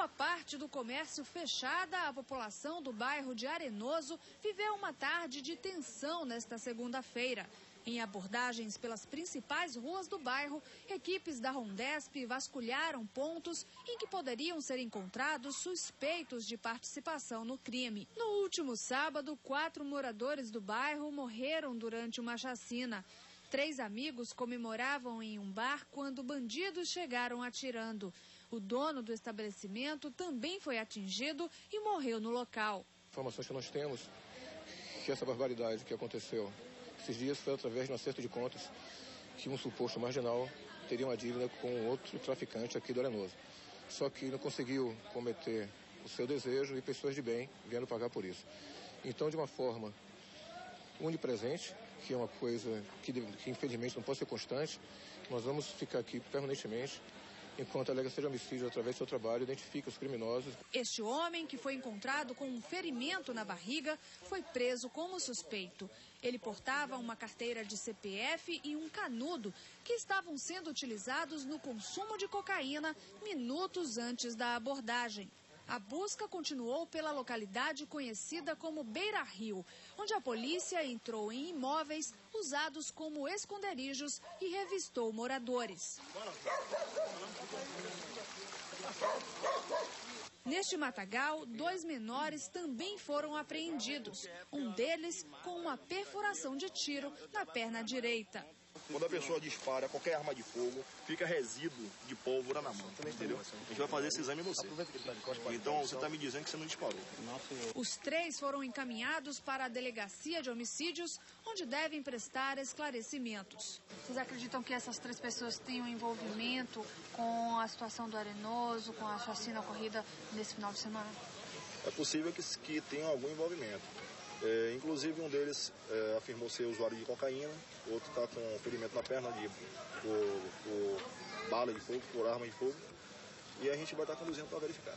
boa parte do comércio fechada, a população do bairro de Arenoso viveu uma tarde de tensão nesta segunda-feira. Em abordagens pelas principais ruas do bairro, equipes da Rondesp vasculharam pontos em que poderiam ser encontrados suspeitos de participação no crime. No último sábado, 4 moradores do bairro morreram durante uma chacina. 3 amigos comemoravam em um bar quando bandidos chegaram atirando. O dono do estabelecimento também foi atingido e morreu no local. Informações que nós temos que essa barbaridade que aconteceu esses dias foi através de um acerto de contas que um suposto marginal teria uma dívida com outro traficante aqui do Arenoso. Só que não conseguiu cometer o seu desejo e pessoas de bem vieram pagar por isso. Então, de uma forma onipresente, que é uma coisa que infelizmente não pode ser constante, nós vamos ficar aqui permanentemente enquanto a Delegacia de Homicídio, através do seu trabalho, identifica os criminosos. Este homem, que foi encontrado com um ferimento na barriga, foi preso como suspeito. Ele portava uma carteira de CPF e um canudo que estavam sendo utilizados no consumo de cocaína minutos antes da abordagem. A busca continuou pela localidade conhecida como Beira Rio, onde a polícia entrou em imóveis usados como esconderijos e revistou moradores. Neste matagal, 2 menores também foram apreendidos, um deles com uma perfuração de tiro na perna direita. Quando a pessoa dispara qualquer arma de fogo, fica resíduo de pólvora na mão, entendeu? A gente vai fazer esse exame em você. Então você está me dizendo que você não disparou. Os 3 foram encaminhados para a Delegacia de Homicídios, onde devem prestar esclarecimentos. Vocês acreditam que essas 3 pessoas tenham envolvimento com a situação do Arenoso, com a chacina ocorrida nesse final de semana? É possível que tenham algum envolvimento. Inclusive um deles afirmou ser usuário de cocaína, o outro está com ferimento na perna por bala de fogo, por arma de fogo, e a gente vai estar conduzindo para verificar.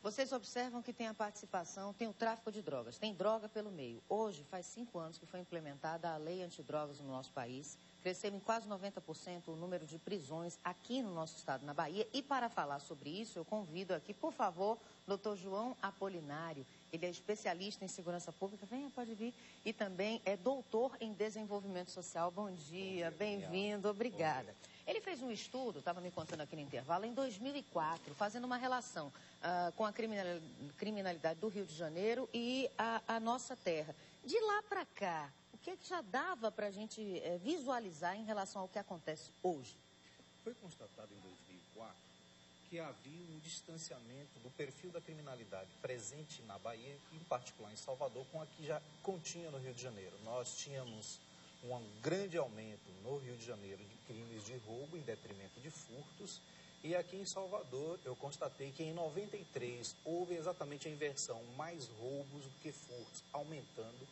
Vocês observam que tem a participação, tem o tráfico de drogas, tem droga pelo meio. Hoje, faz 5 anos que foi implementada a lei antidrogas no nosso país. Cresceu em quase 90% o número de prisões aqui no nosso estado, na Bahia. E para falar sobre isso, eu convido aqui, por favor, Dr. João Apolinário. Ele é especialista em segurança pública, venha, pode vir, e também é doutor em desenvolvimento social. Bom dia, bem-vindo, obrigada. Ele fez um estudo, estava me contando aqui no intervalo, em 2004, fazendo uma relação com a criminalidade do Rio de Janeiro e a nossa terra. De lá para cá, o que já dava para a gente visualizar em relação ao que acontece hoje? Foi constatado em 2004 que havia um distanciamento do perfil da criminalidade presente na Bahia, em particular em Salvador, com a que já continha no Rio de Janeiro. Nós tínhamos um grande aumento no Rio de Janeiro de crimes de roubo em detrimento de furtos, e aqui em Salvador eu constatei que em 93 houve exatamente a inversão, mais roubos do que furtos, aumentando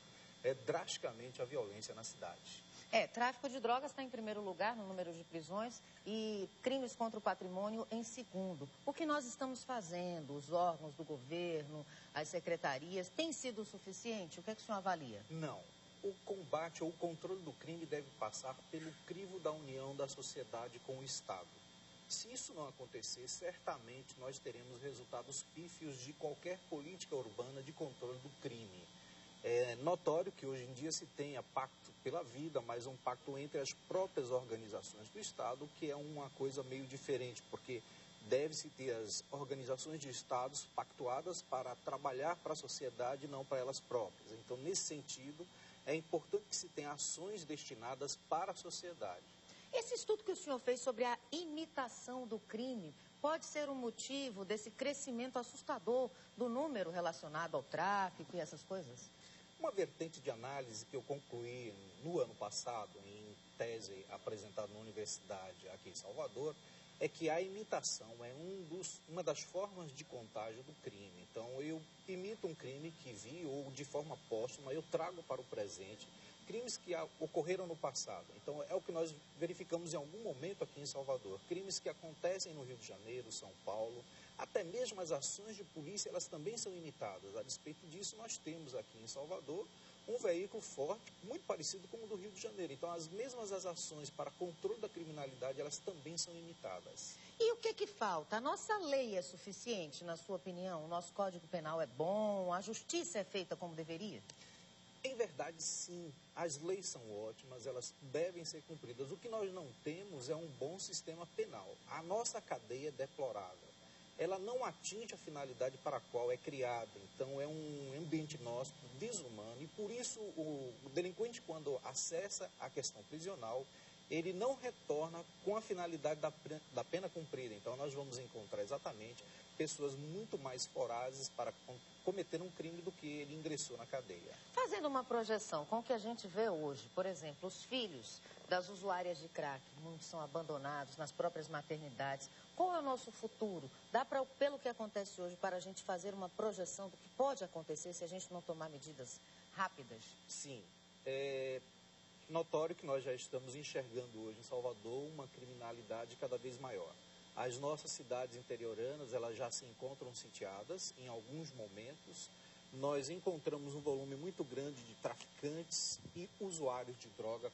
drasticamente a violência na cidade. Tráfico de drogas está em primeiro lugar no número de prisões e crimes contra o patrimônio em segundo. O que nós estamos fazendo, os órgãos do governo, as secretarias, tem sido o suficiente? O que é que o senhor avalia? Não. O combate ou o controle do crime deve passar pelo crivo da união da sociedade com o Estado. Se isso não acontecer, certamente nós teremos resultados pífios de qualquer política urbana de controle do crime. É notório que hoje em dia se tenha pacto pela vida, mas um pacto entre as próprias organizações do Estado, que é uma coisa meio diferente, porque deve-se ter as organizações de Estados pactuadas para trabalhar para a sociedade e não para elas próprias. Então, nesse sentido, é importante que se tenha ações destinadas para a sociedade. Esse estudo que o senhor fez sobre a imitação do crime pode ser um motivo desse crescimento assustador do número relacionado ao tráfico e essas coisas? Uma vertente de análise que eu concluí no ano passado, em tese apresentada na universidade aqui em Salvador, é que a imitação é uma das formas de contágio do crime. Então, eu imito um crime que vi ou de forma póstuma, eu trago para o presente crimes que ocorreram no passado. Então, é o que nós verificamos em algum momento aqui em Salvador. Crimes que acontecem no Rio de Janeiro, São Paulo, até mesmo as ações de polícia, elas também são imitadas. A despeito disso, nós temos aqui em Salvador um veículo forte, muito parecido com o do Rio de Janeiro. Então, as mesmas ações para controle da criminalidade, elas também são limitadas. E o que falta? A nossa lei é suficiente, na sua opinião? O nosso Código Penal é bom? A justiça é feita como deveria? Em verdade, sim. As leis são ótimas, elas devem ser cumpridas. O que nós não temos é um bom sistema penal. A nossa cadeia é deplorável. Ela não atinge a finalidade para a qual é criada. Então, é um ambiente nosso desumano. E por isso, o delinquente, quando acessa a questão prisional, ele não retorna com a finalidade da pena cumprida. Então, nós vamos encontrar exatamente pessoas muito mais vorazes para cometer um crime do que ele ingressou na cadeia. Fazendo uma projeção com o que a gente vê hoje, por exemplo, os filhos das usuárias de crack, muitos são abandonados nas próprias maternidades. Qual é o nosso futuro? Dá para, pelo que acontece hoje, para a gente fazer uma projeção do que pode acontecer se a gente não tomar medidas rápidas? Sim. É notório que nós já estamos enxergando hoje em Salvador uma criminalidade cada vez maior. As nossas cidades interioranas, elas já se encontram sitiadas em alguns momentos. Nós encontramos um volume muito grande de traficantes e usuários de droga,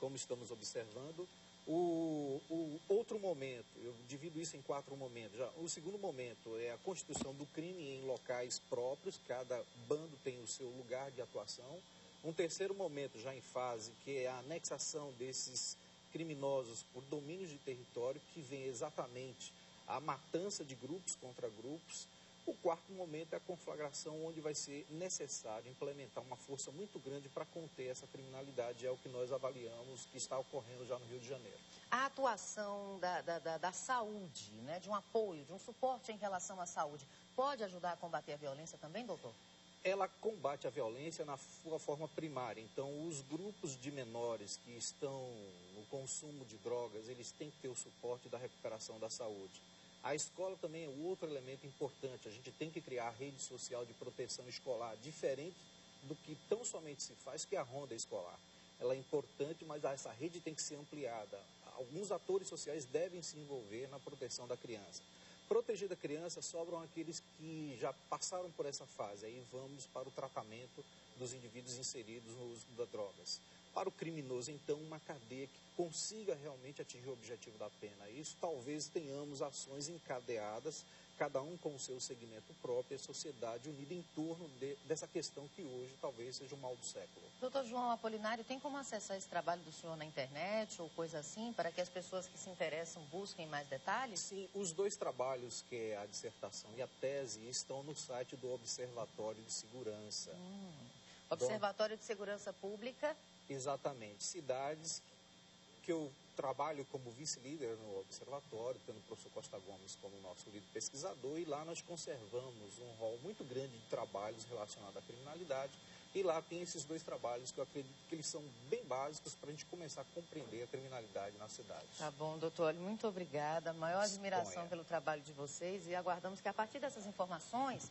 como estamos observando. O outro momento, eu divido isso em 4 momentos. O segundo momento é a constituição do crime em locais próprios, cada bando tem o seu lugar de atuação. Um terceiro momento, já em fase, que é a anexação desses criminosos por domínios de território, que vem exatamente a matança de grupos contra grupos. O quarto momento é a conflagração, onde vai ser necessário implementar uma força muito grande para conter essa criminalidade. É o que nós avaliamos que está ocorrendo já no Rio de Janeiro. A atuação da saúde, né, de um apoio, de um suporte em relação à saúde, pode ajudar a combater a violência também, doutor? Ela combate a violência na sua forma primária. Então, os grupos de menores que estão no consumo de drogas, eles têm que ter o suporte da recuperação da saúde. A escola também é outro elemento importante. A gente tem que criar a rede social de proteção escolar, diferente do que tão somente se faz, que é a ronda escolar. Ela é importante, mas essa rede tem que ser ampliada. Alguns atores sociais devem se envolver na proteção da criança. Proteger da criança, sobram aqueles que já passaram por essa fase. Aí vamos para o tratamento dos indivíduos inseridos no uso das drogas. Para o criminoso, então, uma cadeia que consiga realmente atingir o objetivo da pena. Isso talvez tenhamos ações encadeadas, cada um com o seu segmento próprio, a sociedade unida em torno dessa questão que hoje talvez seja o mal do século. Doutor João Apolinário, tem como acessar esse trabalho do senhor na internet ou coisa assim, para que as pessoas que se interessam busquem mais detalhes? Sim, os 2 trabalhos, que é a dissertação e a tese, estão no site do Observatório de Segurança. Observatório de Segurança Pública. Exatamente. Cidades que eu trabalho como vice-líder no observatório, tendo o professor Costa Gomes como nosso líder pesquisador, e lá nós conservamos um rol muito grande de trabalhos relacionados à criminalidade, e lá tem esses 2 trabalhos que eu acredito que eles são bem básicos para a gente começar a compreender a criminalidade na cidade. Tá bom, doutor, muito obrigada, maior admiração pelo trabalho de vocês, e aguardamos que a partir dessas informações